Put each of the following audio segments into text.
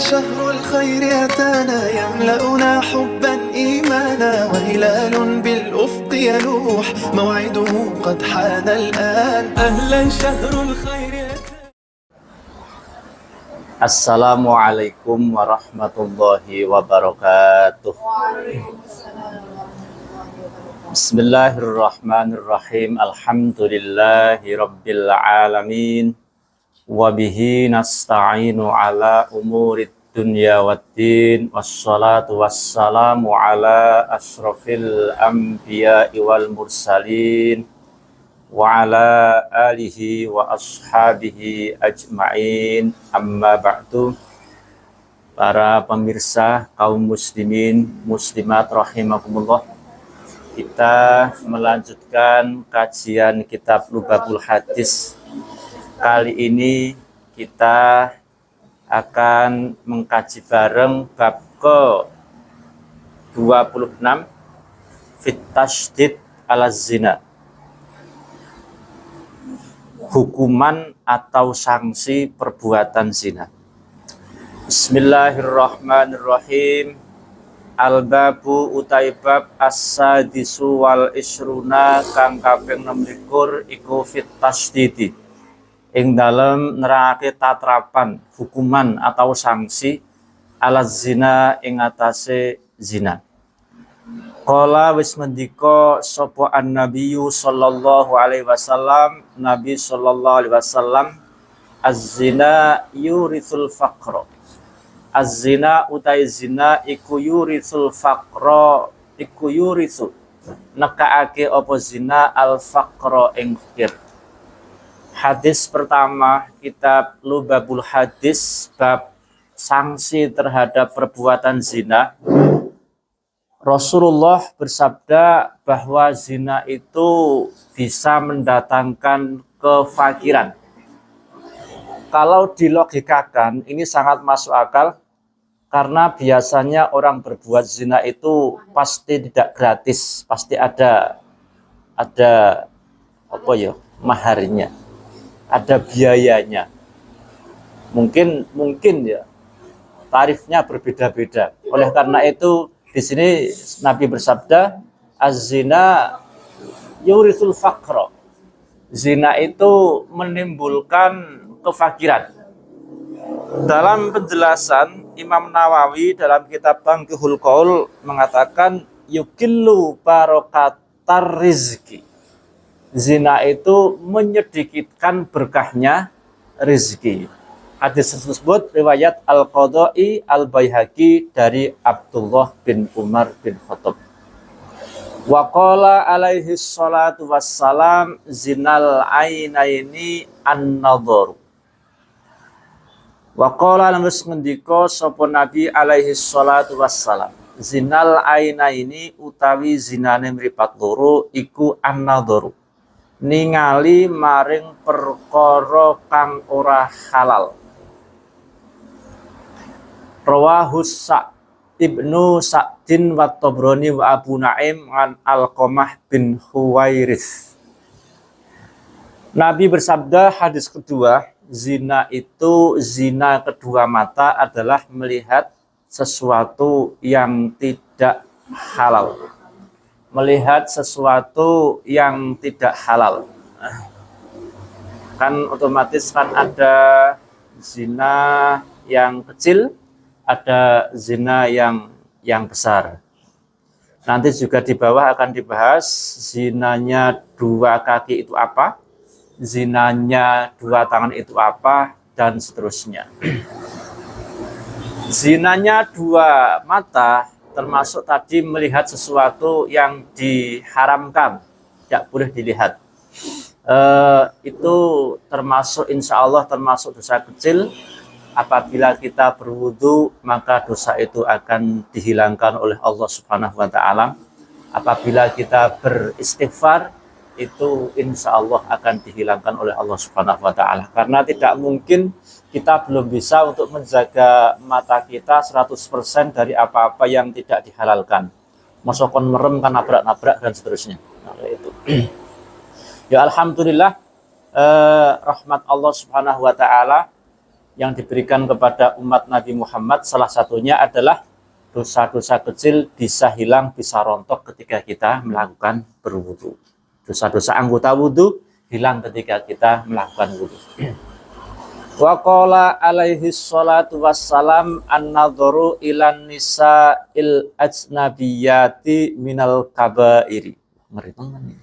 شهر الخير أتانا يملأنا حبا إيمانا وهلال بالأفق يلوح موعده قد حان الآن أهلا شهر الخير أتانا. Assalamualaikum warahmatullahi wabarakatuh. Bismillahirrahmanirrahim. Alhamdulillahi rabbil alamin. Wabihi nasta'inu ala umurid dunya waddin. Wassalatu wassalamu ala asrafil anbiya'i wal mursalin wa ala alihi wa ashabihi ajma'in. Amma ba'du. Para pemirsa kaum muslimin muslimat rahimakumullah, kita melanjutkan kajian kitab Lubabul Hadis. Kali ini kita akan mengkaji bareng bab ke-26 fit tasydid ala zina. Hukuman atau sanksi perbuatan zina. Bismillahirrahmanirrahim. Al-babu utai bab as-sadisu wal isruna kang kaping 26 iku fit tasydidi. Ing dalem nerangake tatrapan hukuman atau sanksi ala zina ing atase zina. Qala wis mendika sapa an-nabiyyu sallallahu alaihi wasallam, Nabi sallallahu alaihi wasallam, az-zina yurithul faqra. Az-zina utai zina iku yurithul faqra, iku yurithu nekaake apa zina al faqra ing fakir. Hadis pertama kitab Lubabul Hadis bab sanksi terhadap perbuatan zina. Rasulullah bersabda bahwa zina itu bisa mendatangkan kefakiran. Kalau dilogikakan ini sangat masuk akal, karena biasanya orang berbuat zina itu pasti tidak gratis, pasti ada apa ya, maharnya, ada biayanya. Mungkin ya tarifnya berbeda-beda. Oleh karena itu di sini Nabi bersabda, az-zina yurithul faqra. Zina itu menimbulkan kefakiran. Dalam penjelasan Imam Nawawi dalam kitab Tanqihul Qaul mengatakan yukillu barokatar rizki. Zina itu menyedikitkan berkahnya rezeki. Hadis tersebut riwayat Al-Qadai Al-Baihaqi dari Abdullah bin Umar bin Khattab. Wa qala alaihi salatu wassalam zinal ainaini an-nadharu. Wa qala langus ngendika sapa Nabi alaihi salatu wassalam, zinal ainaini utawi zinane mripat loro iku an-nadharu. Ningali maring perkara kang ora halal. Rawahus Ibnu Sa'din wa Tabrani wa Abu Naim an Alqamah bin Huwairits. Nabi bersabda, hadis kedua, zina itu, zina kedua mata adalah melihat sesuatu yang tidak halal. Melihat sesuatu yang tidak halal. Kan otomatis kan ada zina yang kecil, ada zina yang besar. Nanti juga di bawah akan dibahas zinanya dua kaki itu apa, zinanya dua tangan itu apa, dan seterusnya. Zinanya dua mata termasuk tadi melihat sesuatu yang diharamkan, tidak boleh dilihat. Itu termasuk, insya Allah termasuk dosa kecil. Apabila kita berwudu, maka dosa itu akan dihilangkan oleh Allah Subhanahu wa Ta'ala. Apabila kita beristighfar, itu insya Allah akan dihilangkan oleh Allah Subhanahu wa Ta'ala. Karena tidak mungkin kita belum bisa untuk menjaga mata kita 100% dari apa-apa yang tidak dihalalkan. Masukkan merem kan nabrak-nabrak dan seterusnya. Nah, itu. Ya alhamdulillah, rahmat Allah Subhanahu wa Ta'ala, yang diberikan kepada umat Nabi Muhammad, salah satunya adalah dosa-dosa kecil bisa hilang, bisa rontok ketika kita melakukan berwudu. Dosa-dosa anggota wudu hilang ketika kita melakukan wudu. Wa qala alaihi salatu wassalam an-nadharu ilan nisa'il ajnabiyati minal kabairi. Ngeri tenan.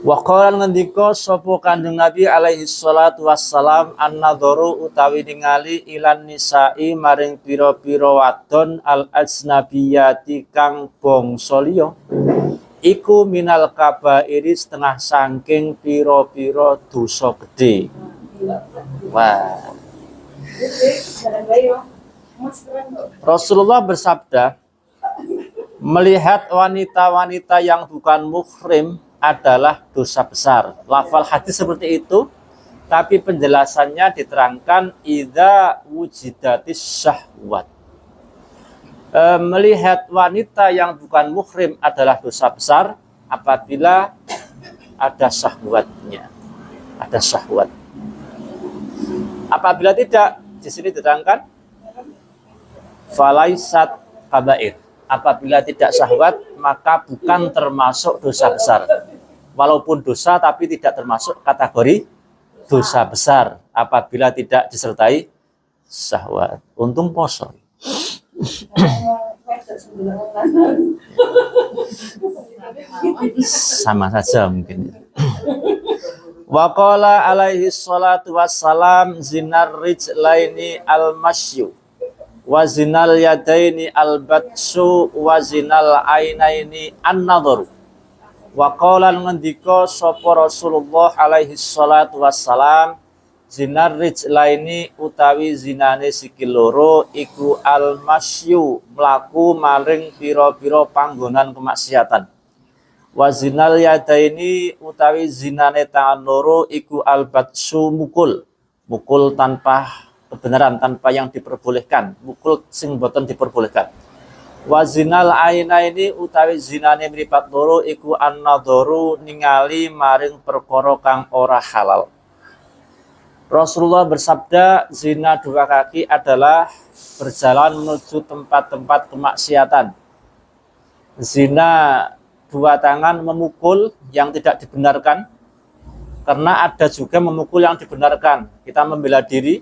Wa qala ngendika sapa Kanjeng Nabi alaihi salatu wassalam an-nadharu utawi ningali ilan nisa'i maring pira-pira wadon al ajnabiyati kang bangsa liya iku minal kabairi setengah saking pira-pira dosa gedhe. Wah. Rasulullah bersabda, melihat wanita-wanita yang bukan muhrim adalah dosa besar. Lafal hadis seperti itu, tapi penjelasannya diterangkan idza wujidatis syahwat. Melihat wanita yang bukan muhrim adalah dosa besar apabila ada syahwatnya. Ada syahwat. Apabila tidak, di sini diterangkan falaisat kabair. Apabila tidak syahwat, maka bukan termasuk dosa besar. Walaupun dosa, tapi tidak termasuk kategori dosa besar apabila tidak disertai syahwat. Untung poso. Sama saja mungkin. Wa qala alaihi salatu wassalam zinar rijlaini al-masyu wa zinal yadaini al-batsu wa zinal ainaini an-nadharu. Wa qala ngendika sapa Rasulullah alaihi salatu wassalam zinar rijlaini utawi zinane sikil loro iku al-masyu mlaku maring pira-pira panggonan kemaksiatan. Wazinal yadaini utawi zinane tangan loro iku albatsu mukul tanpa kebenaran, tanpa yang diperbolehkan, mukul sing boten diperbolehkan. Wazinal ainaini utawi zinane mripat loro iku an-nadharu ningali maring perkara kang ora halal. Rasulullah bersabda, zina dua kaki adalah berjalan menuju tempat-tempat kemaksiatan. Zina dua tangan memukul yang tidak dibenarkan, karena ada juga memukul yang dibenarkan. Kita membela diri,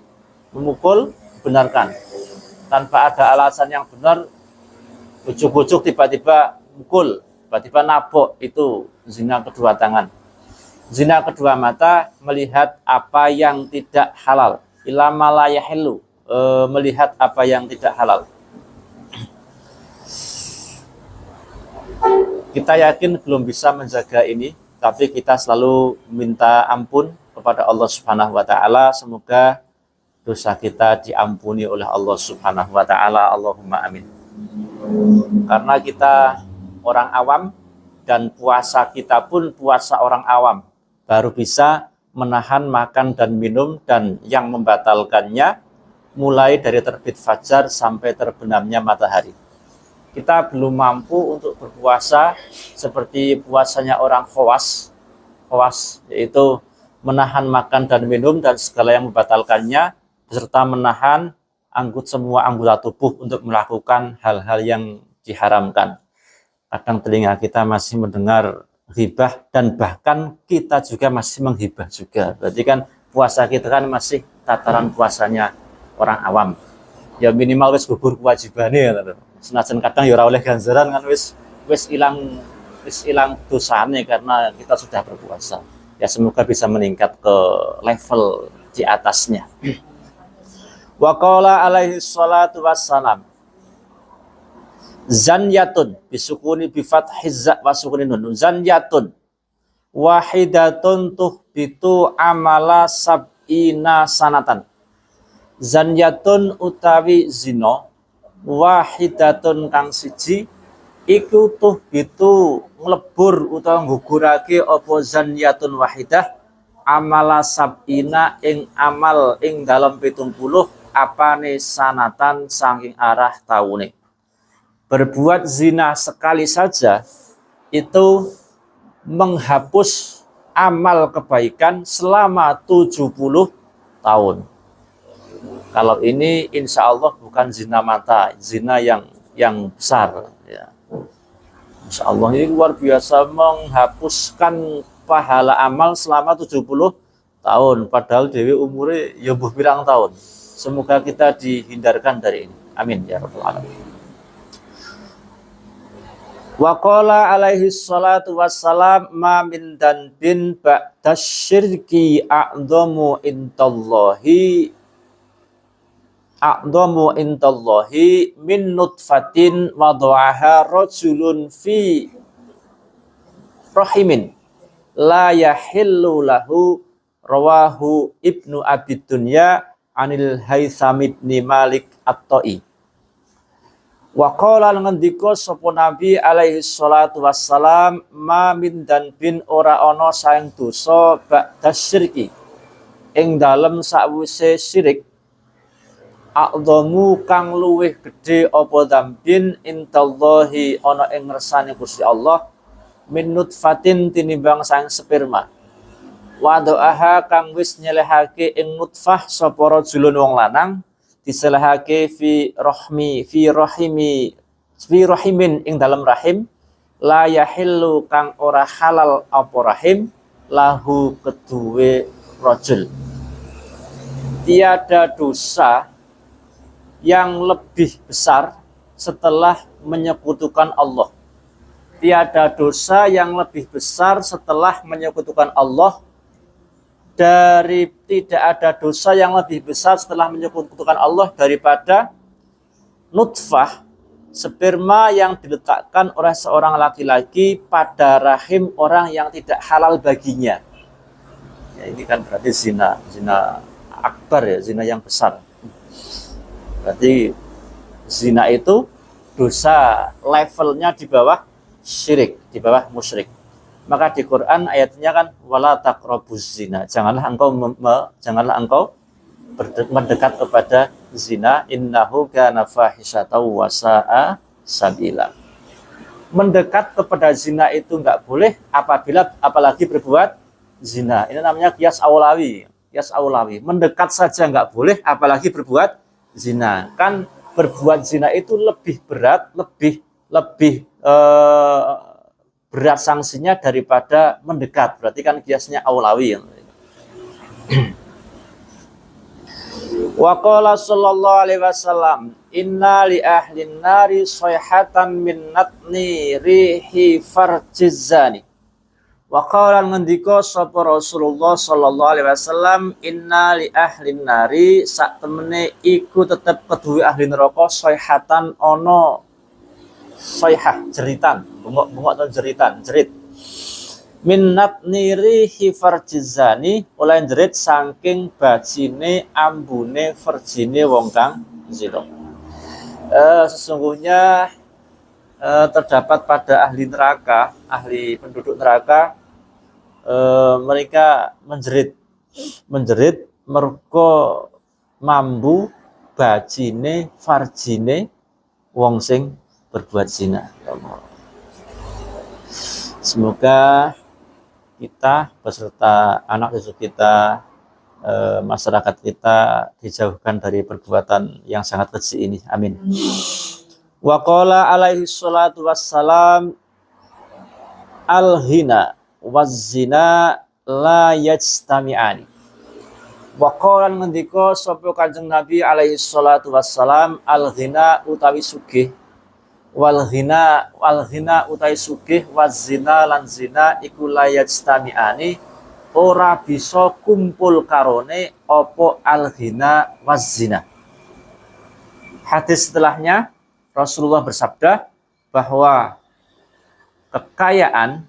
memukul, dibenarkan. Tanpa ada alasan yang benar, ujuk-ujuk tiba-tiba mukul, tiba-tiba nabok, itu zina kedua tangan. Zina kedua mata, melihat apa yang tidak halal. Ilama la yahillu, melihat apa yang tidak halal. Kita yakin belum bisa menjaga ini, tapi kita selalu minta ampun kepada Allah Subhanahu wa taala. Semoga dosa kita diampuni oleh Allah Subhanahu wa taala. Allahumma amin. Karena kita orang awam dan puasa kita pun puasa orang awam, baru bisa menahan makan dan minum, dan yang membatalkannya mulai dari terbit fajar sampai terbenamnya matahari. Kita belum mampu untuk berpuasa seperti puasanya orang khawas, yaitu menahan makan dan minum dan segala yang membatalkannya, beserta menahan semua anggota tubuh untuk melakukan hal-hal yang diharamkan. Kadang telinga kita masih mendengar ghibah, dan bahkan kita juga masih menghibah juga. Berarti kan puasa kita kan masih tataran puasanya orang awam. Ya minimal wis gugur kewajibannya. Senajan kadang ya ora oleh ganjaran kan wis ilang dosane karena kita sudah berpuasa. Ya semoga bisa meningkat ke level di atasnya. Wa qala alaihi salatu wassalam zanyatun bisukuni bi fathiz za wa sukuni nun zanyatun wahidatun tuhbitu amala sab'ina sanatan. Zanyatun utawi zina wahidatun kang siji iku tuhbitu nglebur utawa nggugurake apa zanyatun wahidah amala sab'ina ing amal ing dalam 70 apane sanatan saking arah taune. Berbuat zina sekali saja itu menghapus amal kebaikan selama 70 tahun. Kalau ini insya Allah bukan zina mata, zina yang besar. Ya. Insya Allah ini luar biasa, menghapuskan pahala amal selama 70 tahun. Padahal Dewi umurnya ya pirang tahun. Semoga kita dihindarkan dari ini. Amin ya rabbal alamin. Wa qala alaihi salatu wassalam ma min danbin ba'da syirki a'dhamu indallahi min nutfatin wada'aha rajulun fi rahimin la yahillu lahu, rawahu Ibnu Abi Dunya anil Haitsam bin Malik At-Ta'i. Wa qala ngendika sapa Nabi alaihi salatu wassalam ma min danbin ora ana saing dosa ba'da syirki ing dalem sakwise syirik a'dhamu kang luwih gedhe apa dambin intallahi ana ing ngersane Gusti Allah min nutfatin tinimbang saing sperma wadoaha kang wis nyelehake ing nutfah sapa rajulun wong lanang diselehake fi rahimin ing dalam rahim la yahillu kang ora halal apa rahim lahu keduwe rajul. Tiada dosa yang lebih besar setelah menyekutukan Allah. Tiada dosa yang lebih besar setelah menyekutukan Allah. Dari tidak ada dosa yang lebih besar setelah menyekutukan Allah daripada nutfah, sperma yang diletakkan oleh seorang laki-laki pada rahim orang yang tidak halal baginya. Ya, ini kan berarti zina akbar ya, zina yang besar. Berarti zina itu dosa levelnya di bawah syirik, di bawah musyrik. Maka di Quran ayatnya kan wala taqrabuz zina. Janganlah engkau mendekat kepada zina, innahu kana fahisyatan wa sa'a sabila. Mendekat kepada zina itu enggak boleh apalagi berbuat zina. Ini namanya qiyas aulawi. Qiyas aulawi. Mendekat saja enggak boleh apalagi berbuat zina. Kan berbuat zina itu lebih berat, lebih berat sanksinya daripada mendekat. Berarti kan kiasnya aulawi. Wa qala sallallahu alaihi wasallam inna li ahlin nari sayhatan min natni rihi farjizani. Wa qala ngendika sapa Rasulullah sallallahu alaihi wasallam inna li ahlin nari sak temene iku tetep keduwe ahli neraka sayhatan ono sayhah jeritan, bengok atau jerit minnat niri hifarjizani oleh jerit saking bajine ambune verjine wong kang zina. Sesungguhnya terdapat pada ahli neraka, ahli penduduk neraka, mereka menjerit mergo mambu bajine farjine wong sing berbuat zina. Semoga kita beserta anak cucu kita, masyarakat kita dijauhkan dari perbuatan yang sangat keji ini. Amin. Wa qala alaihi salatu wassalam al-ghina waz-zina la yajtami'ani. Wa qala ngendika sapa Kanjeng Nabi alaihi salatu wassalam al-ghina utawi sugih wal ghina utai sugih wazina lan zina iku layat stamiani ora bisa kumpul karone opo al ghina wazina. Hadis setelahnya Rasulullah bersabda bahwa kekayaan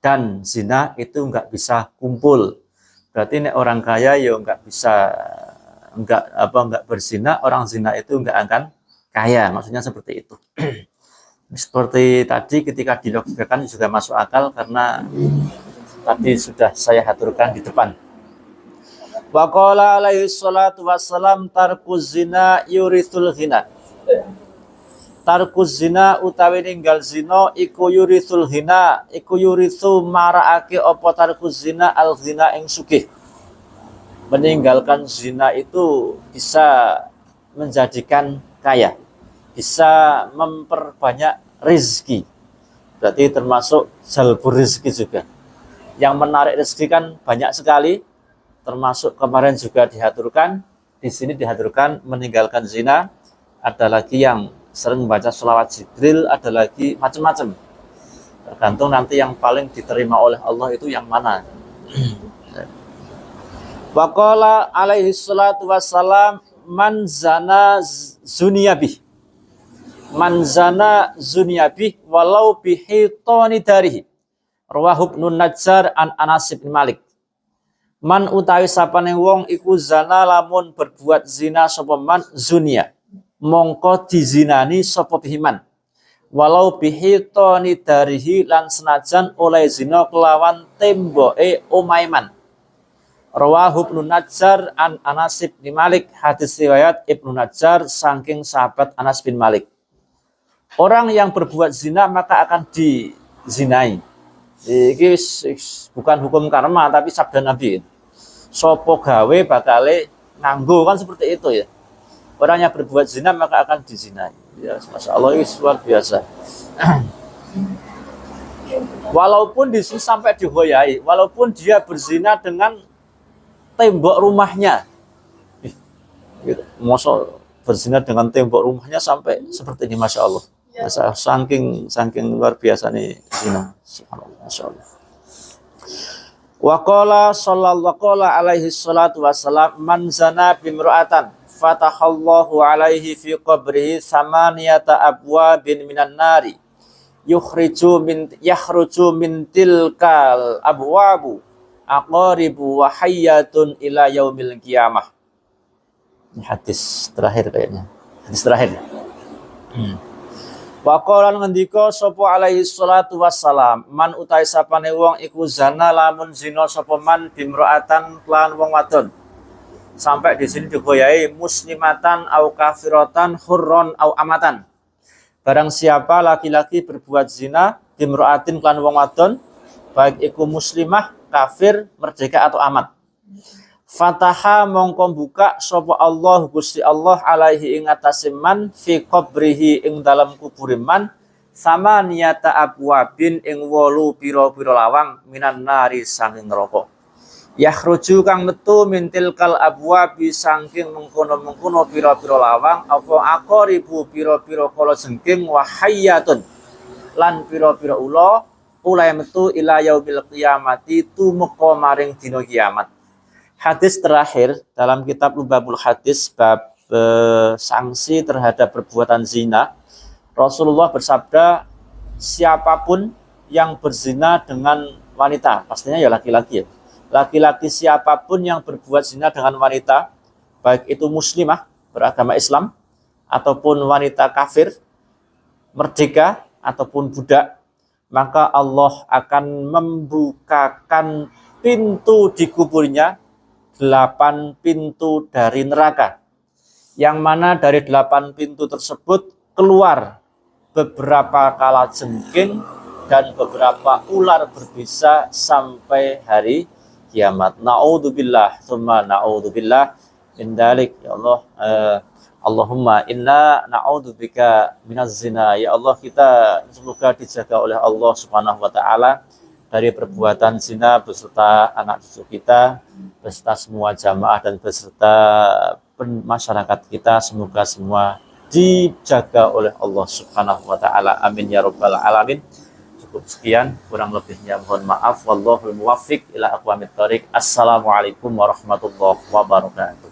dan zina itu enggak bisa kumpul. Berarti nek orang kaya ya enggak berzina, orang zina itu enggak akan kaya, maksudnya seperti itu. Seperti tadi ketika dilogikakan juga masuk akal karena tadi sudah saya aturkan di depan. Wa qala alaihi salatu wassalam tarkuz zina yurithul ghina. Tarkuz zina utawi ninggal zina iku yurithul ghina, iku yurithu maraake apa tarkuz zina al ghina ing sugih. meninggalkan zina itu bisa menjadikan kaya, bisa memperbanyak rezeki. Berarti termasuk jalbur rezeki juga. Yang menarik rezeki kan banyak sekali, termasuk kemarin juga diaturkan, di sini diaturkan meninggalkan zina. Ada lagi yang sering membaca sholawat Jibril, ada lagi macam-macam. Tergantung nanti yang paling diterima oleh Allah itu yang mana. Waqala alaihi salatu wassalam man zana zuniyabih. Man zana zuniyabih walau bihitoni darihi. Rawahu Ibnu Najjar an Anas bin Malik. Man utawi sapane wong iku zana lamun berbuat zina sapa man zunia, mongko dizinani sapa bihiman. Walau bihitoni darihi lan senajan oleh zina kelawan temboke omaiman. Rawahu Ibnu Najjar an Anas bin Malik, hadis riwayat Ibnu Najjar saking sahabat Anas bin Malik. Orang yang berbuat zina maka akan dizinai. Iki bukan hukum karma tapi sabda Nabi. Sopo gawe bakale nganggo, kan seperti itu ya. Orang yang berbuat zina maka akan dizinai. Ya, Masya Allah, ini luar biasa. Walaupun di sini sampai dihoyai, walaupun dia berzina dengan tembok rumahnya. Gitu. Masa berzina dengan tembok rumahnya sampai seperti ini, Masya Allah. Saking luar biasa nih zina. Subhanallah, Masya Allah. Waqala sallallahu alaihi salatu wassalam man zana bimra'atan fatahallahu alaihi fi qabrihi samaniyata abwabin minan nari yakhruju min tilkal abwabu aqaribu wa hayyatun ila yaumil qiyamah. Ini hadis terakhir kayaknya. Hadis terakhir. Waqala ngendika sapa alaihi salatu wassalam man utai sapane wong iku zana lamun zina sapa man bimra'atan lan wong wadon. Sampai di sini digoyai muslimatan au kafiratan hurron au amatan. Barang siapa laki-laki berbuat zina bimra'atin lan wong wadon, baik iku muslimah, kafir, merdeka atau amat. Fataha mongko buka sapa Allah Gusti Allah alaihi ing atase man fi qabrihi ing dalam kubur man sama niyata abwabin ing 8 pira-pira lawang minan nari saking neraka. Yakhruju kang metu mintil kal abwabi saking mengkono-mengkono pira-pira lawang apa aqaribu pira-pira kala jengking wa hayyatun lan pira-pira ula metu ila yaumil qiyamati tumeka maring dina kiamat. Hadis terakhir dalam kitab Lubabul Hadis bab sanksi terhadap perbuatan zina, Rasulullah bersabda, siapapun yang berzina dengan wanita, pastinya ya laki-laki ya. Laki-laki siapapun yang berbuat zina dengan wanita, baik itu muslimah beragama Islam ataupun wanita kafir, merdeka ataupun budak, maka Allah akan membukakan pintu di kuburnya 8 pintu dari neraka, yang mana dari 8 pintu tersebut keluar beberapa kala jengking dan beberapa ular berbisa sampai hari kiamat. Na'udzubillah, tsumma na'udzubillah min dzalik. Ya Allah, Allahumma inna na'udzubika minaz zina. Ya Allah, kita semoga dijaga oleh Allah Subhanahu wa taala dari perbuatan zina beserta anak cucu kita, beserta semua jamaah dan beserta masyarakat kita, semoga semua dijaga oleh Allah Subhanahu wa taala. Amin ya rabbal alamin. Cukup sekian, kurang lebihnya mohon maaf. Wallahul muwaffiq ila aqwamit thoriq. Assalamualaikum warahmatullahi wabarakatuh.